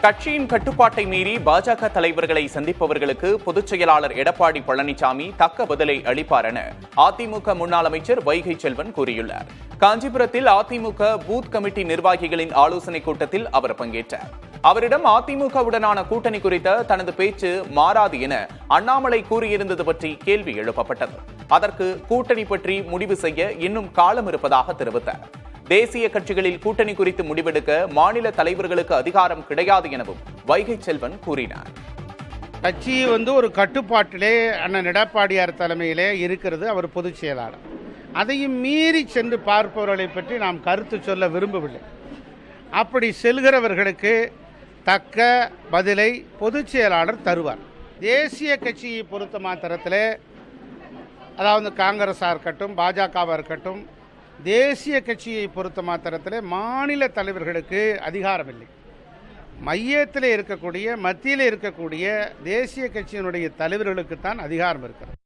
கட்சியின் கட்டுப்பாட்டை மீறி பாஜக தலைவர்களை சந்திப்பவர்களுக்கு பொதுச் செயலாளர் எடப்பாடி பழனிசாமி தக்க பதிலை அளிப்பார் என அதிமுக முன்னாள் அமைச்சர் வைகை செல்வன் கூறியுள்ளார். காஞ்சிபுரத்தில் அதிமுக பூத் கமிட்டி நிர்வாகிகளின் ஆலோசனைக் கூட்டத்தில் அவர் பங்கேற்றார். அவரிடம் அதிமுகவுடனான கூட்டணி குறித்த தனது பேச்சு மாறாது என அண்ணாமலை கூறியிருந்தது பற்றி கேள்வி எழுப்பப்பட்டது. அதற்கு கூட்டணி பற்றி முடிவு செய்ய இன்னும் காலம் இருப்பதாக தெரிவித்தார். தேசிய கட்சிகளில் கூட்டணி குறித்து முடிவெடுக்க மாநில தலைவர்களுக்கு அதிகாரம் கிடையாது எனவும் வைகை செல்வன் கூறினார். கட்சி ஒரு கட்டுப்பாட்டிலே அண்ணன் எடப்பாடியார் தலைமையிலே இருக்கிறது. அவர் பொதுச் செயலாளர். அதையும் மீறி சென்று பார்ப்பவர்களை பற்றி நாம் கருத்து சொல்ல விரும்பவில்லை. அப்படி செல்கிறவர்களுக்கு தக்க பதிலை பொதுச் செயலாளர் தருவார். தேசிய கட்சியை பொறுத்த மாத்திரத்தில், அதாவது காங்கிரஸாக இருக்கட்டும், பாஜகவாக இருக்கட்டும், தேசிய கட்சியை பொறுத்த மாத்திரத்தில் மாநில தலைவர்களுக்கு அதிகாரம் இல்லை. மையத்தில் இருக்கக்கூடிய, மத்தியில் இருக்கக்கூடிய தேசிய கட்சியினுடைய தலைவர்களுக்குத்தான் அதிகாரம் இருக்கிறது.